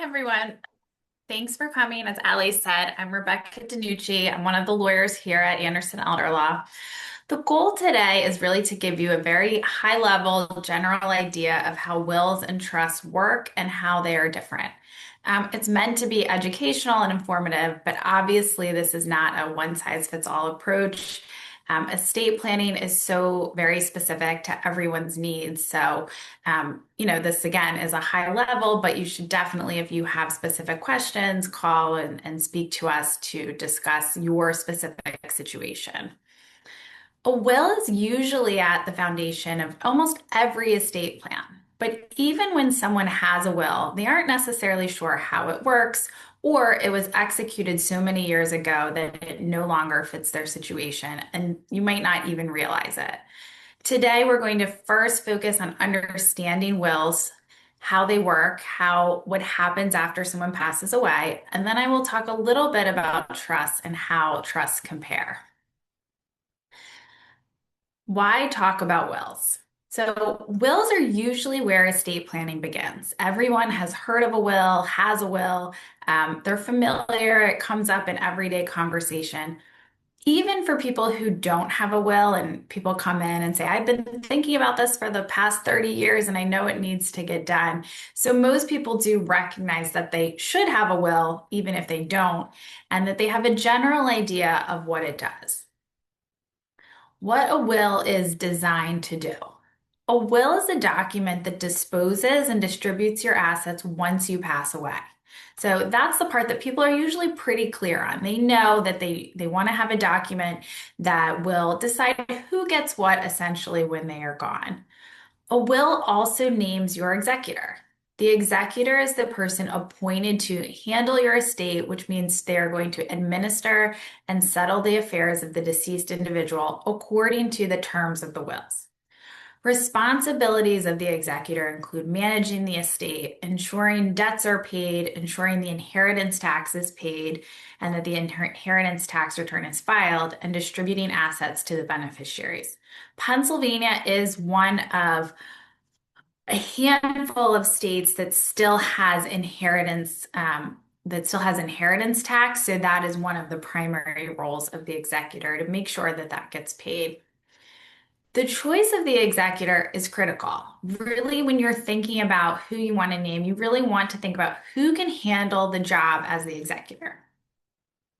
everyone. Thanks for coming. As Ali said, I'm Rebecca Dinucci. I'm one of the lawyers here at Anderson Elder Law. The goal today is really to give you a very high level general idea of how wills and trusts work and how they are different. It's meant to be educational and informative, but obviously, this is not a one size fits all approach. Estate planning is so very specific to everyone's needs. This again is a high level, but you should definitely, if you have specific questions, call and speak to us to discuss your specific situation. A will is usually at the foundation of almost every estate plan. But even when someone has a will, they aren't necessarily sure how it works, or it was executed so many years ago that it no longer fits their situation, and you might not even realize it. Today, we're going to first focus on understanding wills, how they work, what happens after someone passes away, and then I will talk a little bit about trusts and how trusts compare. Why talk about wills? So, wills are usually where estate planning begins. Everyone has heard of a will, has a will, they're familiar, it comes up in everyday conversation. Even for people who don't have a will, and people come in and say, I've been thinking about this for the past 30 years and I know it needs to get done. So, most people do recognize that they should have a will, even if they don't, and that they have a general idea of what it does. What a will is designed to do. A will is a document that disposes and distributes your assets once you pass away. So that's the part that people are usually pretty clear on. They know that they want to have a document that will decide who gets what essentially when they are gone. A will also names your executor. The executor is the person appointed to handle your estate, which means they're going to administer and settle the affairs of the deceased individual according to the terms of the wills. Responsibilities of the executor include managing the estate, ensuring debts are paid, ensuring the inheritance tax is paid, and that the inheritance tax return is filed, and distributing assets to the beneficiaries. Pennsylvania is one of a handful of states that still has inheritance tax. So that is one of the primary roles of the executor to make sure that that gets paid. The choice of the executor is critical. Really, when you're thinking about who you want to name, you really want to think about who can handle the job as the executor.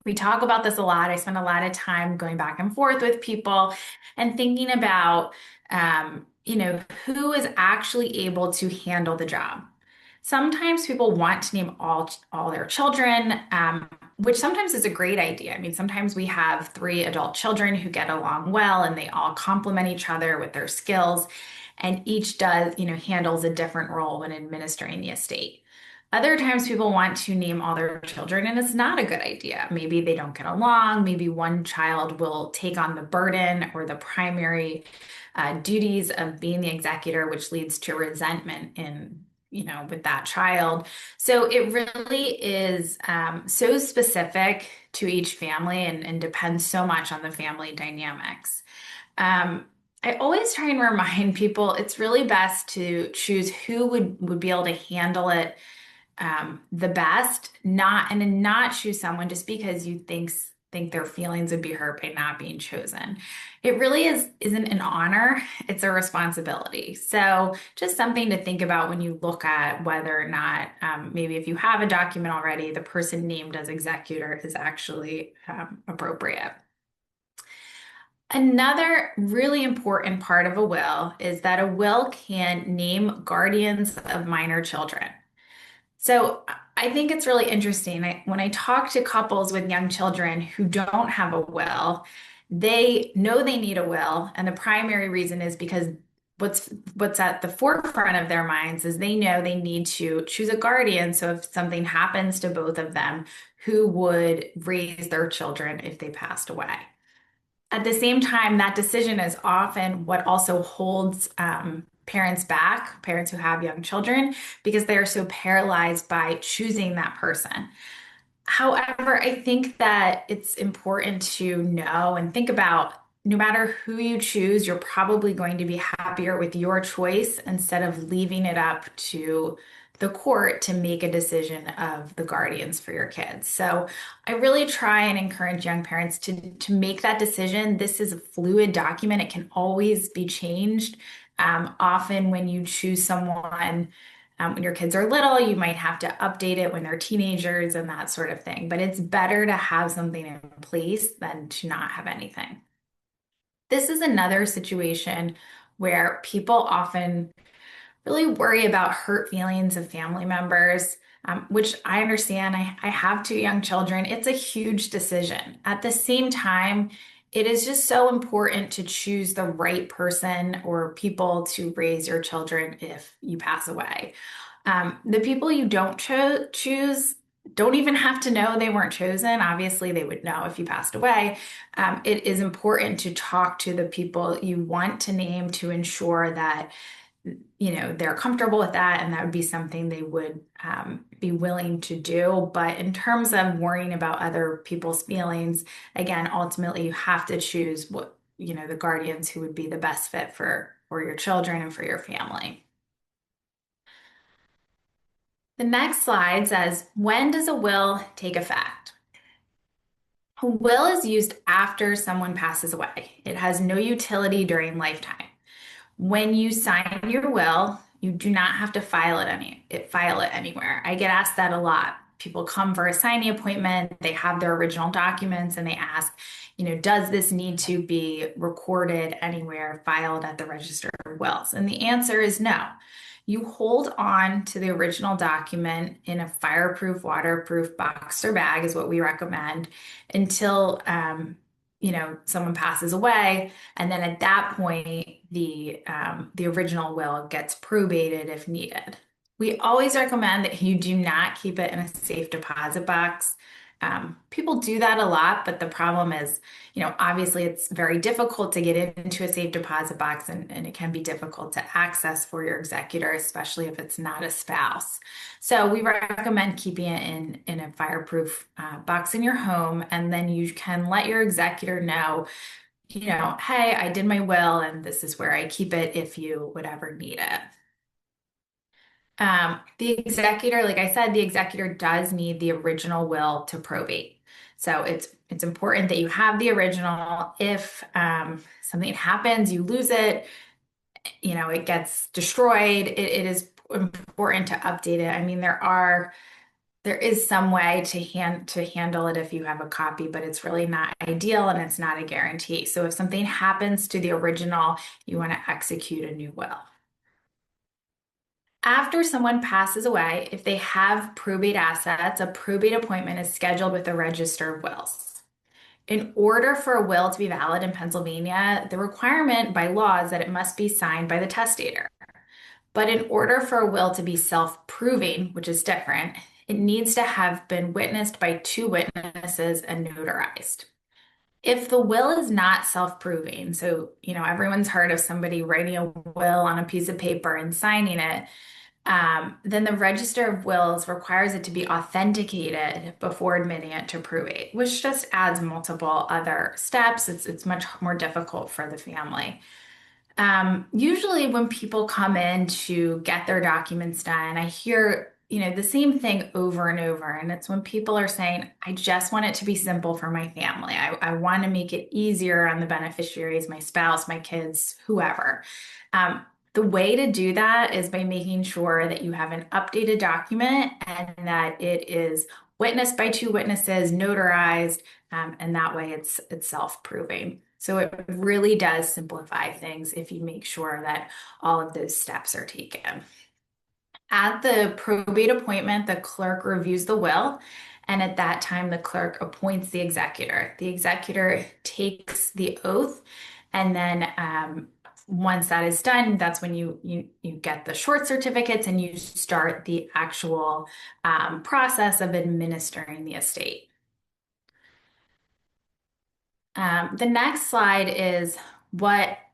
We talk about this a lot. I spend a lot of time going back and forth with people and thinking about, who is actually able to handle the job. Sometimes people want to name all their children, which sometimes is a great idea. I mean, sometimes we have three adult children who get along well and they all complement each other with their skills, and each handles a different role when administering the estate. Other times people want to name all their children, and it's not a good idea. Maybe they don't get along. Maybe one child will take on the burden or the primary duties of being the executor, which leads to resentment with that child. So it really is so specific to each family and depends so much on the family dynamics. I always try and remind people it's really best to choose who would be able to handle it the best, not choose someone just because you think their feelings would be hurt by not being chosen. It really isn't an honor, it's a responsibility. So just something to think about when you look at whether or not maybe if you have a document already, the person named as executor is actually appropriate. Another really important part of a will is that a will can name guardians of minor children. So I think it's really interesting. When I talk to couples with young children who don't have a will, they know they need a will, and the primary reason is because what's at the forefront of their minds is they know they need to choose a guardian. So if something happens to both of them, who would raise their children if they passed away? At the same time, that decision is often what also holds parents back, parents who have young children, because they are so paralyzed by choosing that person. However, I think that it's important to know and think about no matter who you choose, you're probably going to be happier with your choice instead of leaving it up to the court to make a decision of the guardians for your kids. So I really try and encourage young parents to make that decision. This is a fluid document. It can always be changed. Often when you choose someone, when your kids are little, you might have to update it when they're teenagers and that sort of thing. But it's better to have something in place than to not have anything. This is another situation where people often really worry about hurt feelings of family members, which I understand. I have two young children. It's a huge decision. At the same time, it is just so important to choose the right person or people to raise your children if you pass away. The people you don't choose don't even have to know they weren't chosen. Obviously, they would know if you passed away. It is important to talk to the people you want to name to ensure that they're comfortable with that, and that would be something they would be willing to do. But in terms of worrying about other people's feelings, again, ultimately you have to choose the guardians who would be the best fit for your children and for your family. The next slide says, when does a will take effect? A will is used after someone passes away. It has no utility during lifetime. When you sign your will, you do not have to file it anywhere. I get asked that a lot. People come for a signing appointment, they have their original documents, and they ask, does this need to be recorded anywhere, filed at the Register of Wills? And the answer is no. You hold on to the original document in a fireproof, waterproof box or bag is what we recommend until someone passes away, and then at that point, the original will gets probated if needed. We always recommend that you do not keep it in a safe deposit box. People do that a lot, but the problem is, obviously it's very difficult to get into a safe deposit box, and it can be difficult to access for your executor, especially if it's not a spouse. So we recommend keeping it in a fireproof box in your home, and then you can let your executor know, hey, I did my will, and this is where I keep it if you would ever need it. The executor, like I said, the executor does need the original will to probate. So it's important that you have the original. If something happens, you lose it, it gets destroyed, it is important to update it. I mean, there is some way to handle it if you have a copy, but it's really not ideal and it's not a guarantee. So if something happens to the original, you want to execute a new will. After someone passes away, if they have probate assets, a probate appointment is scheduled with the Register of Wills. In order for a will to be valid in Pennsylvania, the requirement by law is that it must be signed by the testator. But in order for a will to be self-proving, which is different, it needs to have been witnessed by two witnesses and notarized. If the will is not self-proving, so, everyone's heard of somebody writing a will on a piece of paper and signing it, then the Register of Wills requires it to be authenticated before admitting it to probate, which just adds multiple other steps. It's much more difficult for the family. Usually when people come in to get their documents done, I hear, the same thing over and over. And it's when people are saying, I just want it to be simple for my family. I want to make it easier on the beneficiaries, my spouse, my kids, whoever. The way to do that is by making sure that you have an updated document and that it is witnessed by two witnesses, notarized, and that way it's self-proving. So it really does simplify things if you make sure that all of those steps are taken. At the probate appointment, the clerk reviews the will, and at that time, the clerk appoints the executor. The executor takes the oath, and then once that is done, that's when you get the short certificates and you start the actual process of administering the estate. The next slide is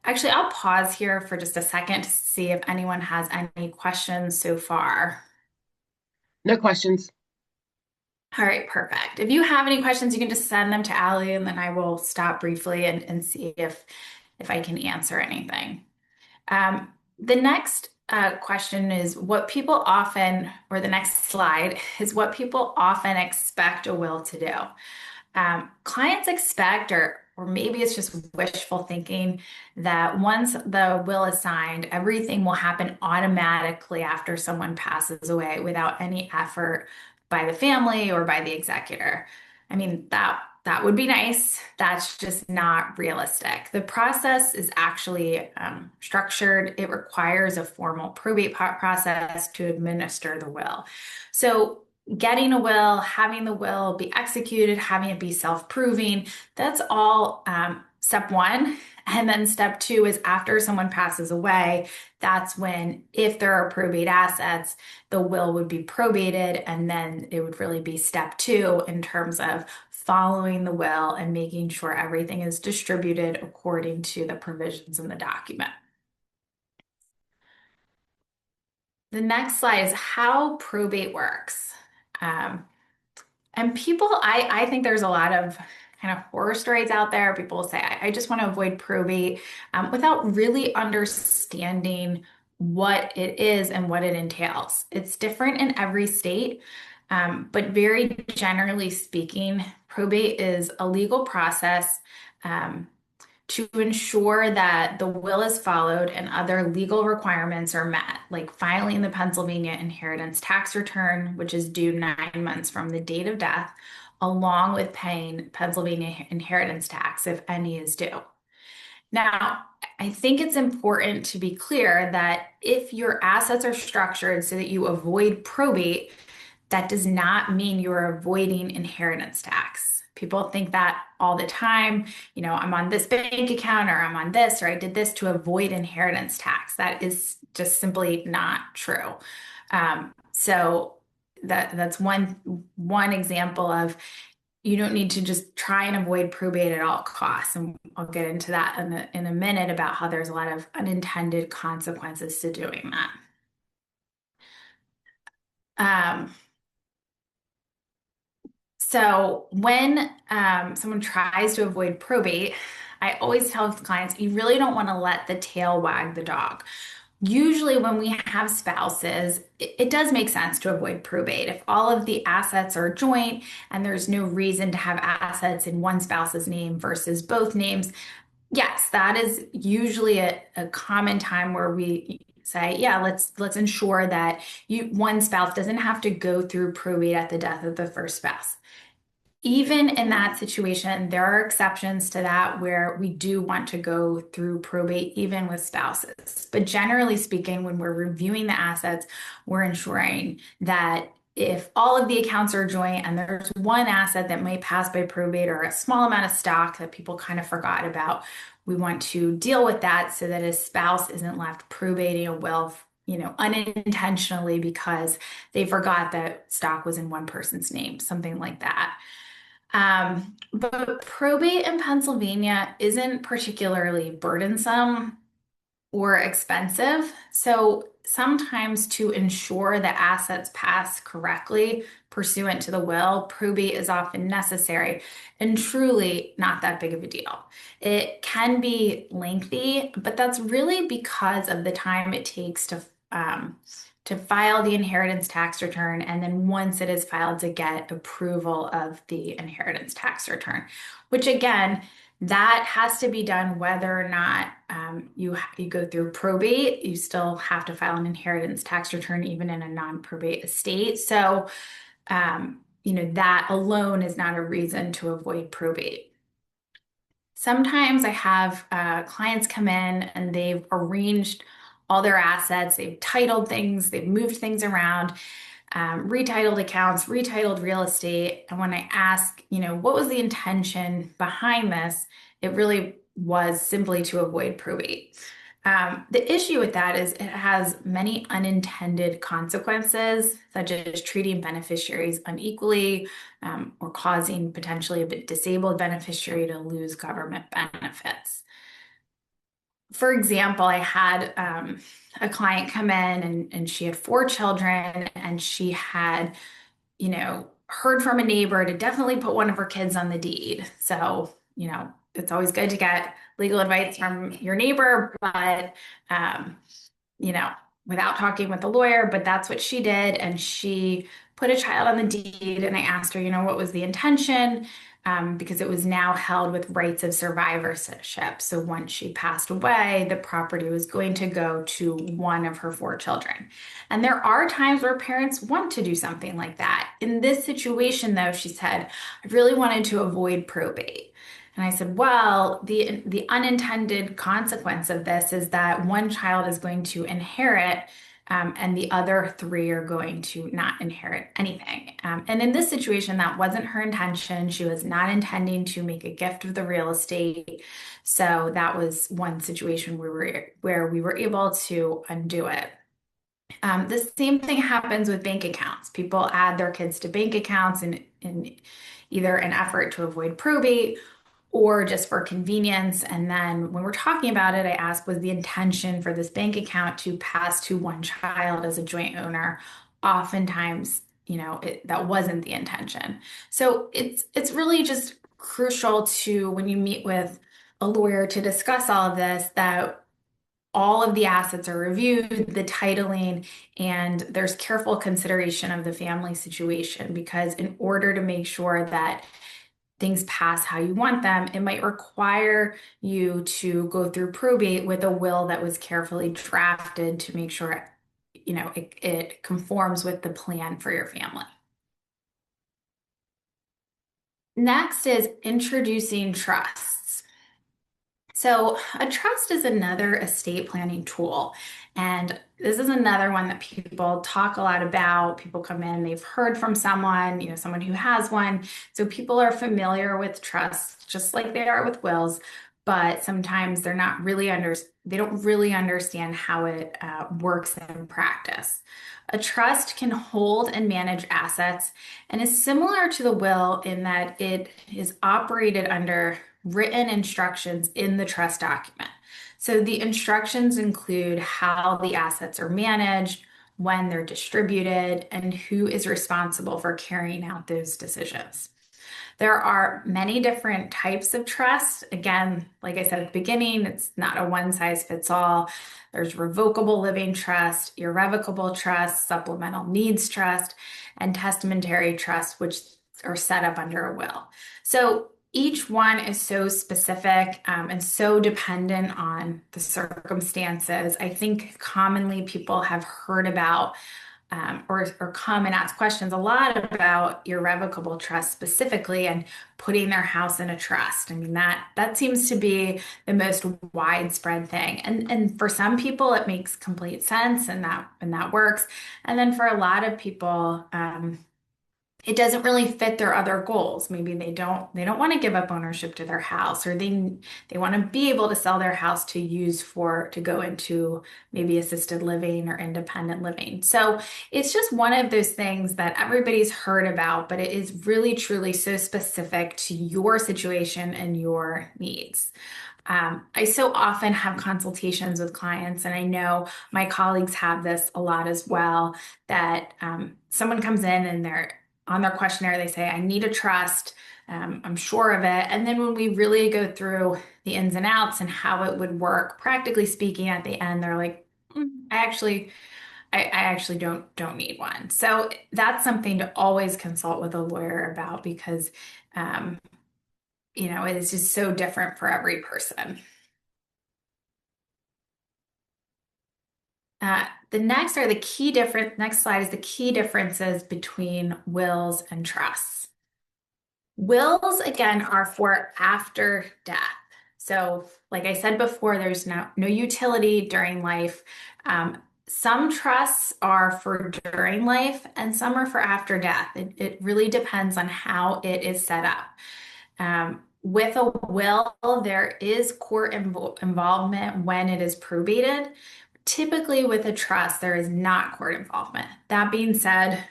actually, I'll pause here for just a second to see if anyone has any questions so far. No questions. All right, perfect. If you have any questions, you can just send them to Allie, and then I will stop briefly and see if I can answer anything. The next question is what people often, or the next slide, is what people often expect a will to do. Clients expect, or maybe it's just wishful thinking, that once the will is signed, everything will happen automatically after someone passes away without any effort by the family or by the executor. I mean, that would be nice. That's just not realistic. The process is actually structured. It requires a formal probate process to administer the will. So getting a will, having the will be executed, having it be self-proving, that's all step one. And then step two is after someone passes away, that's when, if there are probate assets, the will would be probated. And then it would really be step two in terms of following the will and making sure everything is distributed according to the provisions in the document. The next slide is how probate works. Um, And people, I think there's a lot of kind of horror stories out there. People say, I just want to avoid probate without really understanding what it is and what it entails. It's different in every state, but very generally speaking, probate is a legal process. Um, to ensure that the will is followed and other legal requirements are met, like filing the Pennsylvania inheritance tax return, which is due 9 months from the date of death, along with paying Pennsylvania inheritance tax if any is due. Now, I think it's important to be clear that if your assets are structured so that you avoid probate, that does not mean you're avoiding inheritance tax. People think that all the time. I'm on this bank account, or I'm on this, or I did this to avoid inheritance tax. That is just simply not true. So that's one example of, you don't need to just try and avoid probate at all costs. And I'll get into that in a minute about how there's a lot of unintended consequences to doing that. Um, So when someone tries to avoid probate, I always tell clients, you really don't want to let the tail wag the dog. Usually, when we have spouses, it does make sense to avoid probate. If all of the assets are joint and there's no reason to have assets in one spouse's name versus both names, yes, that is usually a common time where we say, yeah, let's ensure that one spouse doesn't have to go through probate at the death of the first spouse. Even in that situation, there are exceptions to that where we do want to go through probate, even with spouses. But generally speaking, when we're reviewing the assets, we're ensuring that if all of the accounts are joint and there's one asset that might pass by probate, or a small amount of stock that people kind of forgot about, we want to deal with that so that a spouse isn't left probating a will, unintentionally because they forgot that stock was in one person's name, something like that. But probate in Pennsylvania isn't particularly burdensome or expensive. So sometimes, to ensure that assets pass correctly pursuant to the will, probate is often necessary and truly not that big of a deal. It can be lengthy, but that's really because of the time it takes to file the inheritance tax return, and then once it is filed, to get approval of the inheritance tax return, which again, that has to be done whether or not you go through probate. You still have to file an inheritance tax return even in a non-probate estate. So, that alone is not a reason to avoid probate. Sometimes I have clients come in and they've arranged all their assets, they've titled things, they've moved things around, retitled accounts, retitled real estate. And when I ask, what was the intention behind this, it really was simply to avoid probate. The issue with that is it has many unintended consequences, such as treating beneficiaries unequally, or causing potentially a disabled beneficiary to lose government benefits. For example, I had a client come in, and she had 4 children, and she had, heard from a neighbor to definitely put one of her kids on the deed. So, it's always good to get legal advice from your neighbor, but, um, you know, without talking with the lawyer, but that's what she did. And she put a child on the deed. And I asked her, what was the intention? Because it was now held with rights of survivorship. So once she passed away, the property was going to go to one of her four children. And there are times where parents want to do something like that. In this situation, though, she said, I really wanted to avoid probate. And I said, well, the unintended consequence of this is that one child is going to inherit, and the other three are going to not inherit anything. And in this situation, that wasn't her intention. She was not intending to make a gift of the real estate. So that was one situation where we were able to undo it. The same thing happens with bank accounts. People add their kids to bank accounts in either an effort to avoid probate or just for convenience. And then when we're talking about it, I asked, was the intention for this bank account to pass to one child as a joint owner? Oftentimes, that wasn't the intention. So it's really just crucial to when you meet with a lawyer to discuss all of this, that all of the assets are reviewed, the titling, and there's careful consideration of the family situation because in order to make sure that things pass how you want them, it might require you to go through probate with a will that was carefully drafted to make sure, it conforms with the plan for your family. Next is introducing trusts. So, a trust is another estate planning tool. And this is another one that people talk a lot about. People come in, they've heard from someone, someone who has one. So, people are familiar with trusts just like they are with wills, but sometimes they don't really understand how it works in practice. A trust can hold and manage assets and is similar to the will in that it is operated under written instructions in the trust document. So the instructions include how the assets are managed, when they're distributed, and who is responsible for carrying out those decisions. There are many different types of trust. Again, like I said at the beginning, it's not a one size fits all. There's revocable living trust, irrevocable trust, supplemental needs trust, and testamentary trust, which are set up under a will. So each one is so specific and so dependent on the circumstances. I think commonly people have heard about or come and ask questions a lot about irrevocable trust specifically and putting their house in a trust. I mean, that seems to be the most widespread thing. And for some people it makes complete sense and that works. And then for a lot of people, it doesn't really fit their other goals. Maybe they don't want to give up ownership to their house, or they want to be able to sell their house to go into maybe assisted living or independent living. So it's just one of those things that everybody's heard about, but it is really truly so specific to your situation and your needs. I so often have consultations with clients, and I know my colleagues have this a lot as well, that someone comes in and they're on their questionnaire, they say, I need a trust. I'm sure of it. And then when we really go through the ins and outs and how it would work, practically speaking, at the end, they're like, I actually don't need one. So that's something to always consult with a lawyer about because, um, it is just so different for every person. The next slide is the key differences between wills and trusts. Wills, again, are for after death. So, like I said before, there's no utility during life. Some trusts are for during life and some are for after death. It really depends on how it is set up. With a will, there is court involvement when it is probated. Typically, with a trust, there is not court involvement. That being said,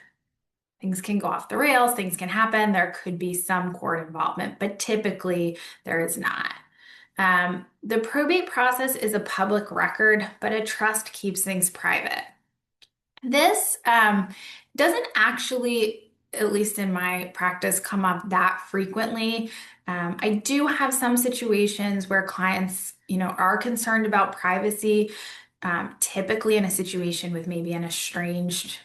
things can go off the rails, things can happen. There could be some court involvement, but typically there is not. The probate process is a public record, but a trust keeps things private. This doesn't actually, at least in my practice, come up that frequently. I do have some situations where clients, are concerned about privacy. typically in a situation with maybe an estranged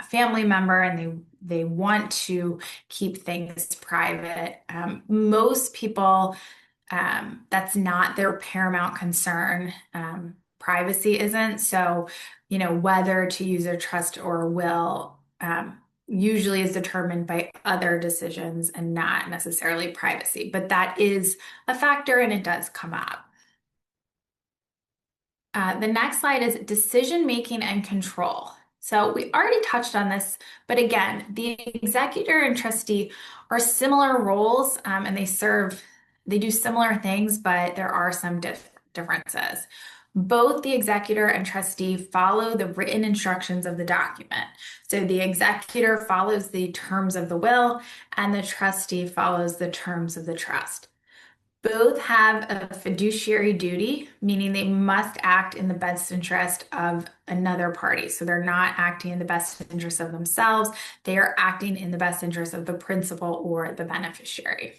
family member, and they want to keep things private. Most people, that's not their paramount concern. Privacy isn't. So, whether to use a trust or a will usually is determined by other decisions and not necessarily privacy. But that is a factor and it does come up. The next slide is decision making and control. So we already touched on this, but again, the executor and trustee are similar roles, and they do similar things, but there are some differences. Both the executor and trustee follow the written instructions of the document. So the executor follows the terms of the will, and the trustee follows the terms of the trust. Both have a fiduciary duty, meaning they must act in the best interest of another party. So they're not acting in the best interest of themselves, they are acting in the best interest of the principal or the beneficiary.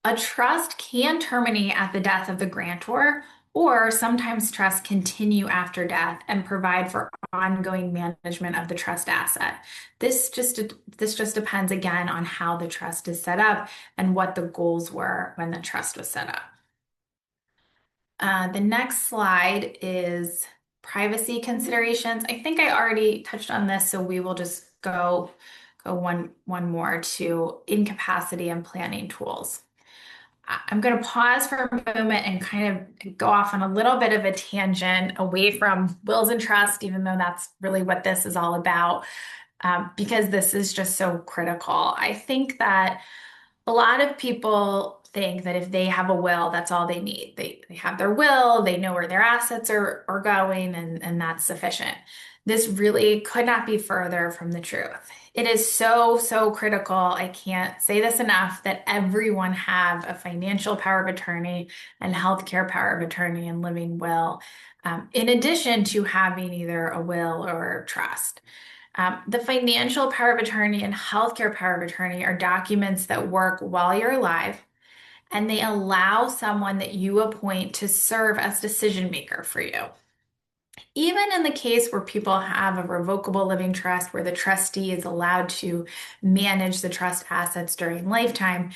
A trust can terminate at the death of the grantor, or sometimes trusts continue after death and provide for ongoing management of the trust asset. This just depends again on how the trust is set up and what the goals were when the trust was set up. The next slide is privacy considerations. I think I already touched on this, so we will just go one more to incapacity and planning tools. I'm going to pause for a moment and kind of go off on a little bit of a tangent away from wills and trust, even though that's really what this is all about, because this is just so critical. I think that a lot of people think that if they have a will, that's all they need. They have their will, they know where their assets are going, and that's sufficient. This really could not be further from the truth. It is so, so critical. I can't say this enough that everyone have a financial power of attorney and healthcare power of attorney and living will, in addition to having either a will or trust. The financial power of attorney and healthcare power of attorney are documents that work while you're alive, and they allow someone that you appoint to serve as decision maker for you. Even in the case where people have a revocable living trust where the trustee is allowed to manage the trust assets during lifetime,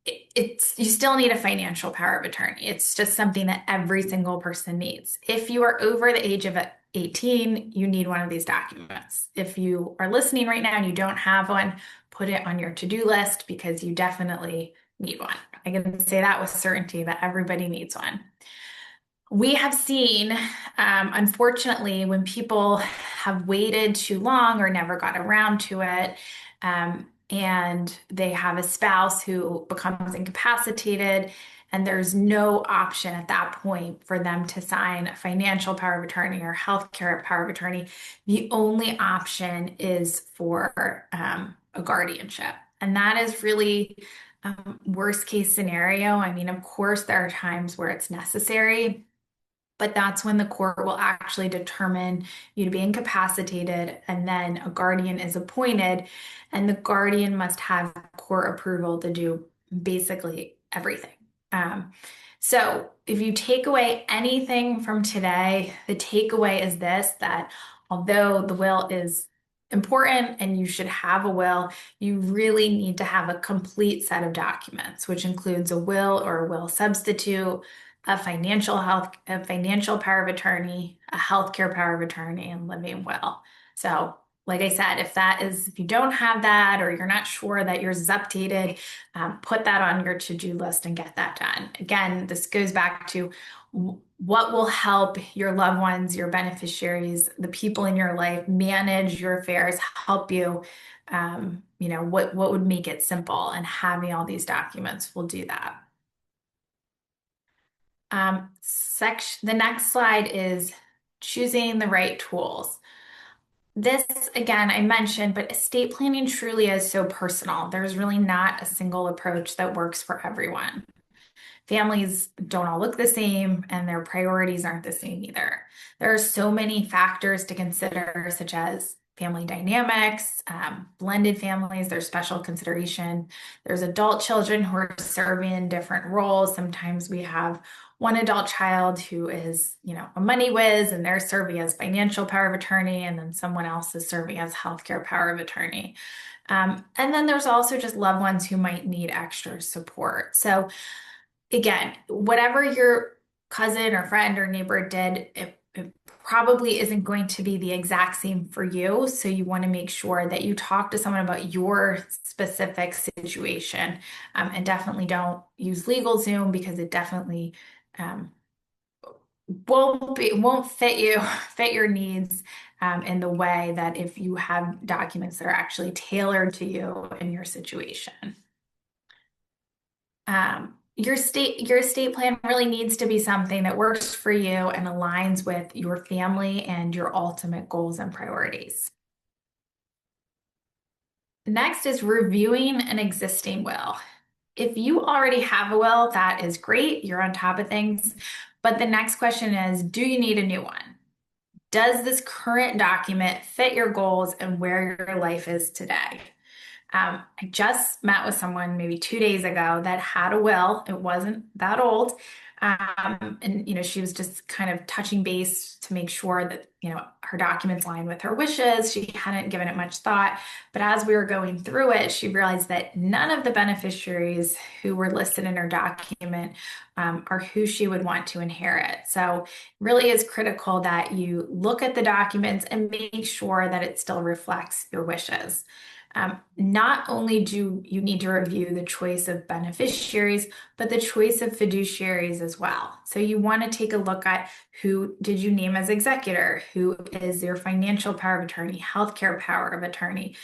it's you still need a financial power of attorney. It's just something that every single person needs. If you are over the age of 18, you need one of these documents. If you are listening right now and you don't have one, put it on your to-do list because you definitely need one. I can say that with certainty that everybody needs one. We have seen, unfortunately, when people have waited too long or never got around to it, and they have a spouse who becomes incapacitated, and there's no option at that point for them to sign a financial power of attorney or healthcare power of attorney. The only option is for a guardianship. And that is really worst case scenario. I mean, of course, there are times where it's necessary, but that's when the court will actually determine you to be incapacitated, and then a guardian is appointed, and the guardian must have court approval to do basically everything. So if you take away anything from today, the takeaway is this, that although the will is important and you should have a will, you really need to have a complete set of documents, which includes a will or a will substitute, a financial power of attorney, a healthcare power of attorney, and living will. So, like I said, if you don't have that or you're not sure that yours is updated, put that on your to-do list and get that done. Again, this goes back to what will help your loved ones, your beneficiaries, the people in your life manage your affairs, help you, what would make it simple, and having all these documents will do that. The next slide is choosing the right tools. This, again, I mentioned, but estate planning truly is so personal. There's really not a single approach that works for everyone. Families don't all look the same, and their priorities aren't the same either. There are so many factors to consider, such as family dynamics, blended families, there's special consideration. There's adult children who are serving in different roles. Sometimes we have one adult child who is, a money whiz and they're serving as financial power of attorney, and then someone else is serving as healthcare power of attorney. And then there's also just loved ones who might need extra support. So again, whatever your cousin or friend or neighbor did, it probably isn't going to be the exact same for you. So you want to make sure that you talk to someone about your specific situation, and definitely don't use LegalZoom because it definitely um, won't fit you fit your needs in the way that if you have documents that are actually tailored to you and your situation. Your estate plan really needs to be something that works for you and aligns with your family and your ultimate goals and priorities. Next is reviewing an existing will. If you already have a will, that is great. You're on top of things. But the next question is, do you need a new one? Does this current document fit your goals and where your life is today? I just met with someone maybe 2 days ago that had a will. It wasn't that old. And, she was just kind of touching base to make sure that, her documents aligned with her wishes. She hadn't given it much thought. But as we were going through it, she realized that none of the beneficiaries who were listed in her document are who she would want to inherit. So, really is critical that you look at the documents and make sure that it still reflects your wishes. Not only do you need to review the choice of beneficiaries, but the choice of fiduciaries as well. So you want to take a look at who did you name as executor, who is your financial power of attorney, healthcare power of attorney.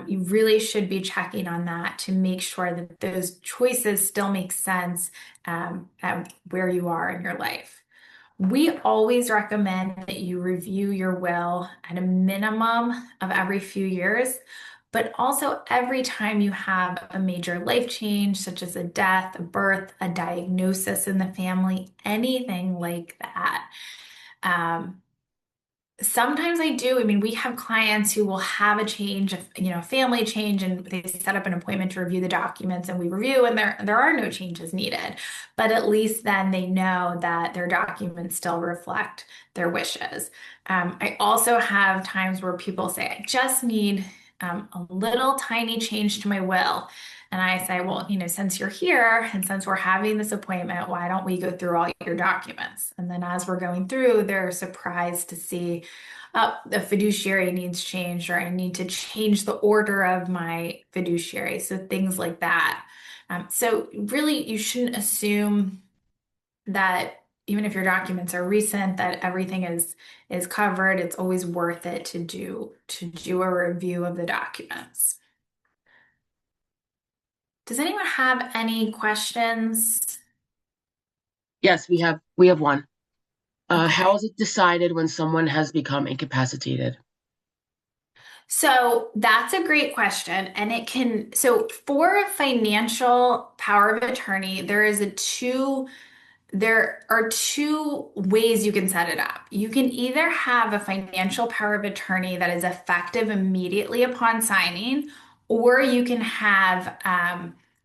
You really should be checking on that to make sure that those choices still make sense at where you are in your life. We always recommend that you review your will at a minimum of every few years, but also every time you have a major life change, such as a death, a birth, a diagnosis in the family, anything like that. Um, Sometimes I do. I mean, we have clients who will have a change, a family change, and they set up an appointment to review the documents, and we review, and there are no changes needed. But at least then they know that their documents still reflect their wishes. I also have times where people say, "I just need a little tiny change to my will." And I say, well, since you're here and since we're having this appointment, why don't we go through all your documents? And then as we're going through, they're surprised to see, oh, the fiduciary needs changed, or I need to change the order of my fiduciary. So things like that. So really, you shouldn't assume that even if your documents are recent, that everything is covered. It's always worth it to do a review of the documents. Does anyone have any questions? Yes, we have one. How Okay. is it decided when someone has become incapacitated? So that's a great question. And so for a financial power of attorney, there are two ways you can set it up. You can either have a financial power of attorney that is effective immediately upon signing, or you can have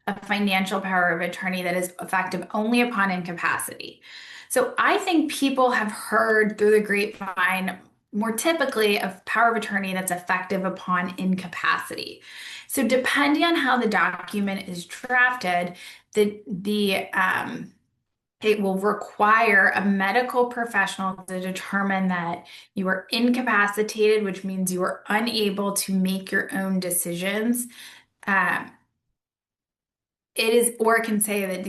a financial power of attorney that is effective only upon incapacity. So I think people have heard through the grapevine more typically of power of attorney that's effective upon incapacity. So depending on how the document is drafted, the it will require a medical professional to determine that you are incapacitated, which means you are unable to make your own decisions. Um, it is, or it can say that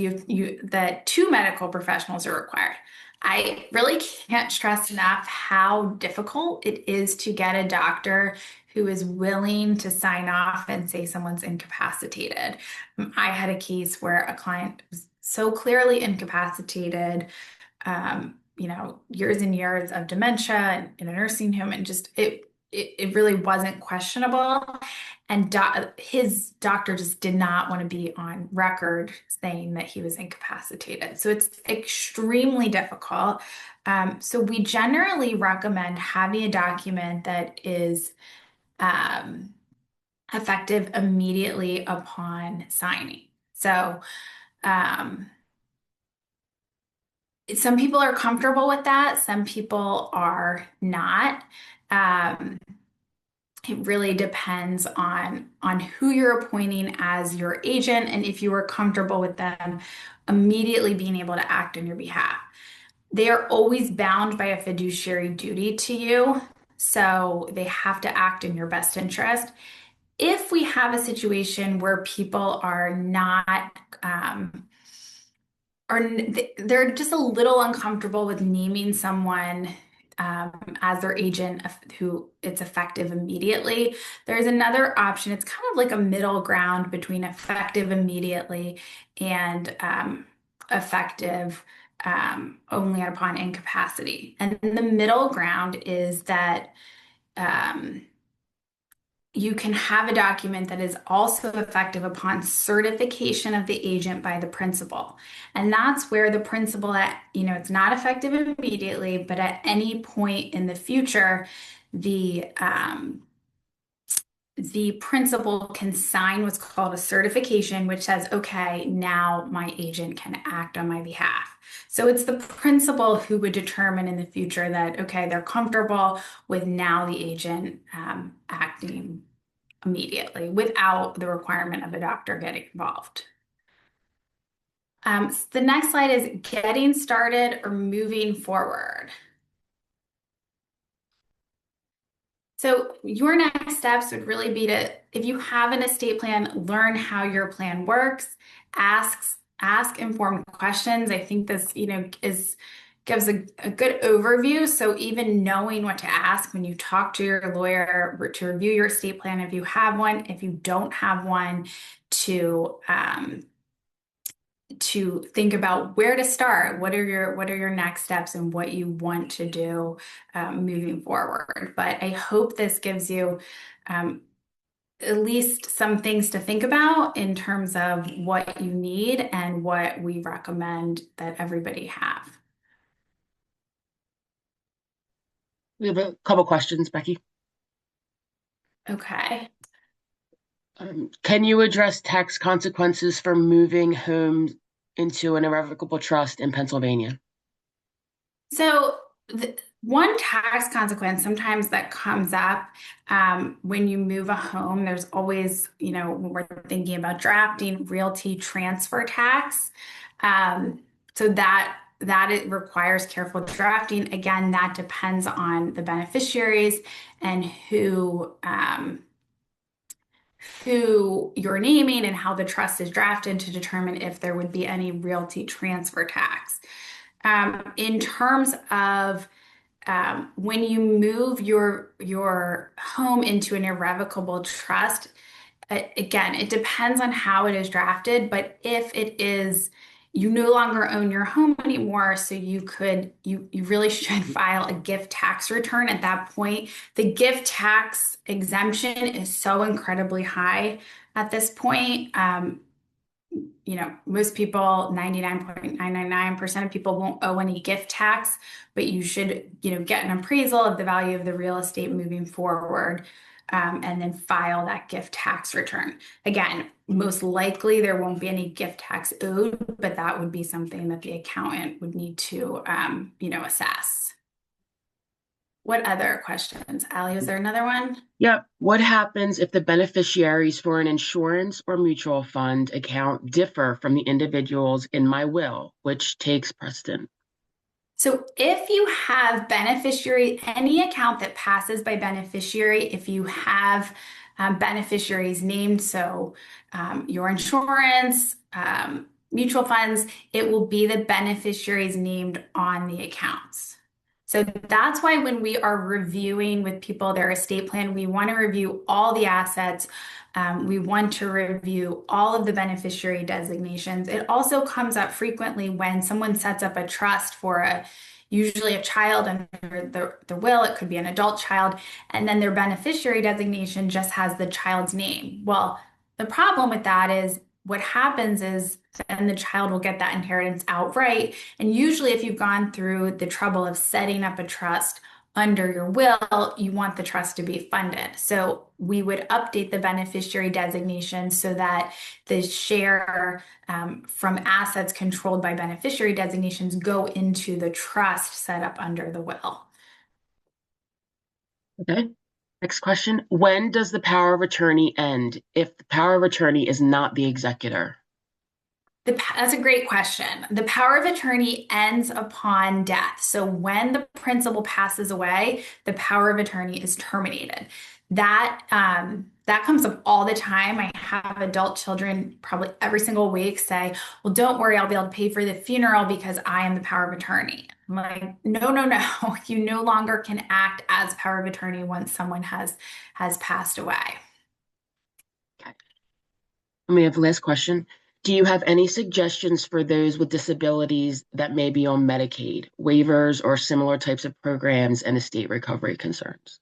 that two medical professionals are required. I really can't stress enough how difficult it is to get a doctor who is willing to sign off and say someone's incapacitated. I had a case where a client was so clearly incapacitated, years and years of dementia and in a nursing home, and just it really wasn't questionable. And his doctor just did not want to be on record saying that he was incapacitated. So it's extremely difficult. So we generally recommend having a document that is um, effective immediately upon signing. So um, Some people are comfortable with that, some people are not. Um, it really depends on who you're appointing as your agent and if you are comfortable with them immediately being able to act on your behalf. They are always bound by a fiduciary duty to you, so they have to act in your best interest. If we have a situation where people are not they're just a little uncomfortable with naming someone as their agent who it's effective immediately. There's another option. It's kind of like a middle ground between effective immediately and effective only upon incapacity. And the middle ground is that um, you can have a document that is also effective upon certification of the agent by the principal. And that's where the principal it's not effective immediately, but at any point in the future, the principal can sign what's called a certification, which says, okay, now my agent can act on my behalf. So it's the principal who would determine in the future that, okay, they're comfortable with now the agent acting immediately without the requirement of a doctor getting involved. The next slide is getting started or moving forward. So your next steps would really be to, if you have an estate plan, learn how your plan works, ask informed questions. I think this, gives a good overview. So even knowing what to ask when you talk to your lawyer to review your estate plan, if you have one, if you don't have one, to think about where to start, what are your next steps and what you want to do moving forward. But I hope this gives you um, at least some things to think about in terms of what you need and what we recommend that everybody have. We have a couple questions, Becky. Okay. Can you address tax consequences for moving homes into an irrevocable trust in Pennsylvania? So, one tax consequence sometimes that comes up when you move a home, there's always, when we're thinking about drafting realty transfer tax. So that it requires careful drafting. Again, that depends on the beneficiaries and who you're naming and how the trust is drafted to determine if there would be any realty transfer tax. In terms of when you move your home into an irrevocable trust, again, it depends on how it is drafted, but if it is you no longer own your home anymore, so you really should file a gift tax return at that point. The gift tax exemption is so incredibly high at this point. Most people, 99.999% of people won't owe any gift tax, but you should, get an appraisal of the value of the real estate moving forward, and then file that gift tax return. Again, most likely there won't be any gift tax owed, but that would be something that the accountant would need to, assess. What other questions? Allie, is there another one? Yep. What happens if the beneficiaries for an insurance or mutual fund account differ from the individuals in my will, which takes precedent? So if you have any account that passes by beneficiary, if you have beneficiaries named, so your insurance, mutual funds, it will be the beneficiaries named on the accounts. So that's why when we are reviewing with people their estate plan, we want to review all the assets. We want to review all of the beneficiary designations. It also comes up frequently when someone sets up a trust for usually a child under the will. It could be an adult child, and then their beneficiary designation just has the child's name. Well, the problem with that is what happens is then the child will get that inheritance outright. And usually, if you've gone through the trouble of setting up a trust under your will, you want the trust to be funded. So we would update the beneficiary designation so that the share from assets controlled by beneficiary designations go into the trust set up under the will. Okay. Next question. When does the power of attorney end if the power of attorney is not the executor? That's a great question. The power of attorney ends upon death. So when the principal passes away, the power of attorney is terminated. That comes up all the time. I have adult children probably every single week say, "Well, don't worry, I'll be able to pay for the funeral because I am the power of attorney." I'm like, "No, no, no. You no longer can act as power of attorney once someone has passed away." Okay. And we have the last question. Do you have any suggestions for those with disabilities that may be on Medicaid, waivers, or similar types of programs and estate recovery concerns?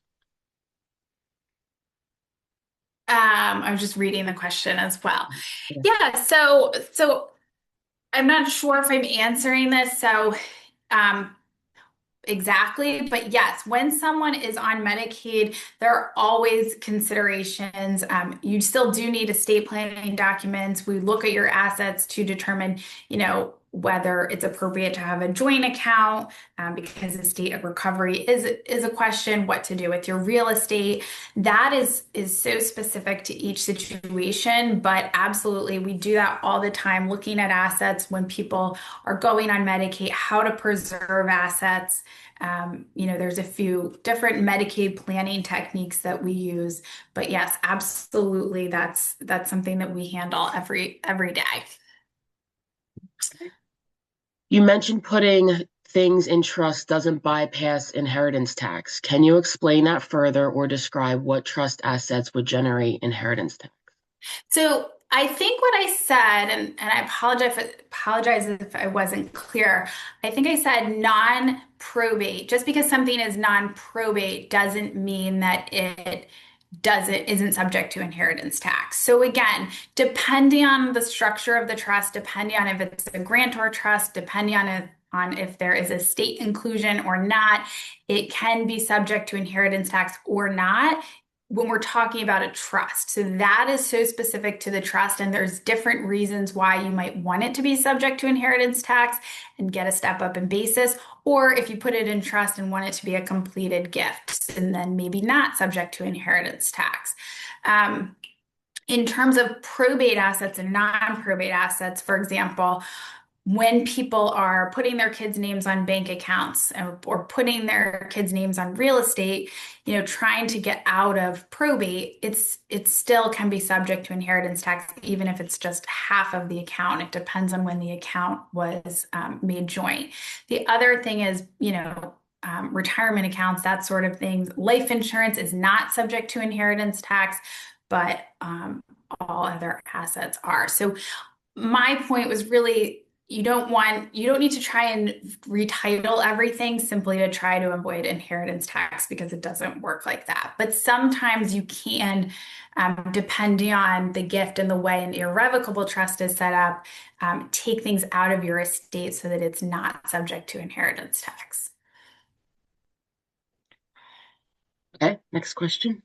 I was just reading the question as well. Yeah. Yeah, so I'm not sure if I'm answering this um, exactly, but yes, when someone is on Medicaid, there are always considerations. You still do need estate planning documents. We look at your assets to determine, whether it's appropriate to have a joint account, because estate of recovery is a question. What to do with your real estate? That is so specific to each situation, but absolutely, we do that all the time, looking at assets when people are going on Medicaid, how to preserve assets. There's a few different Medicaid planning techniques that we use, but yes, absolutely, that's something that we handle every day. You mentioned putting things in trust doesn't bypass inheritance tax. Can you explain that further or describe what trust assets would generate inheritance tax? So I think what I said, and I apologize if I wasn't clear. I think I said non-probate. Just because something is non-probate doesn't mean that it isn't subject to inheritance tax. So again, depending on the structure of the trust, depending on if it's a grantor trust, depending on if there is a state inclusion or not, it can be subject to inheritance tax or not when we're talking about a trust. So that is so specific to the trust, and there's different reasons why you might want it to be subject to inheritance tax and get a step up in basis, or if you put it in trust and want it to be a completed gift and then maybe not subject to inheritance tax. In terms of probate assets and non-probate assets, for example, when people are putting their kids' names on bank accounts or putting their kids' names on real estate, trying to get out of probate, it still can be subject to inheritance tax, even if it's just half of the account. It depends on when the account was made joint. The other thing is, retirement accounts, that sort of thing. Life insurance is not subject to inheritance tax, but all other assets are. So my point was really you don't need to try and retitle everything simply to try to avoid inheritance tax because it doesn't work like that. But sometimes you can, depending on the gift and the way an irrevocable trust is set up, take things out of your estate so that it's not subject to inheritance tax. Okay, next question.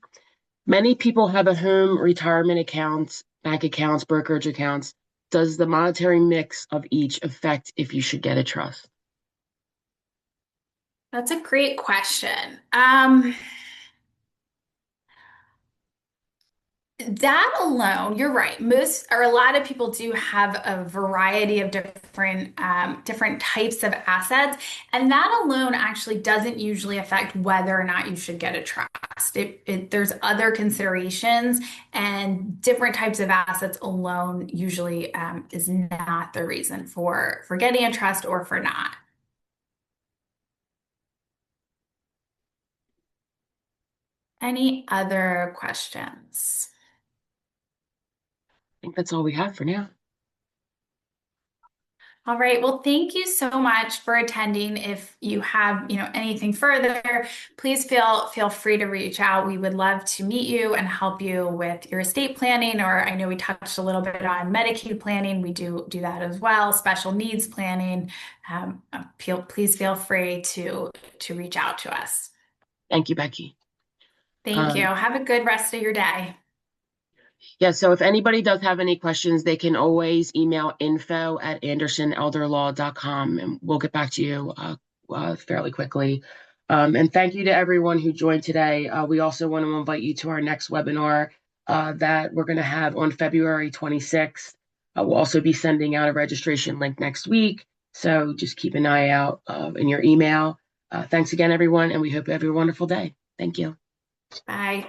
Many people have a home, retirement accounts, bank accounts, brokerage accounts. Does the monetary mix of each affect if you should get a trust? That's a great question. That alone, you're right. Most or a lot of people do have a variety of different types of assets, and that alone actually doesn't usually affect whether or not you should get a trust. There's other considerations, and different types of assets alone usually is not the reason for getting a trust or for not. Any other questions? I think that's all we have for now. All right. Well, thank you so much for attending. If you have, anything further, please feel free to reach out. We would love to meet you and help you with your estate planning, or I know we touched a little bit on Medicaid planning. We do that as well, special needs planning. Please feel free to reach out to us. Thank you, Becky. Thank you. Um, Have a good rest of your day. yeah, so if anybody does have any questions, they can always email info@andersonelderlaw.com and we'll get back to you fairly quickly. And thank you to everyone who joined today. We also want to invite you to our next webinar that we're going to have on February 26th. We'll also be sending out a registration link next week. So just keep an eye out in your email. Thanks again, everyone, and we hope you have a wonderful day. Thank you. Bye.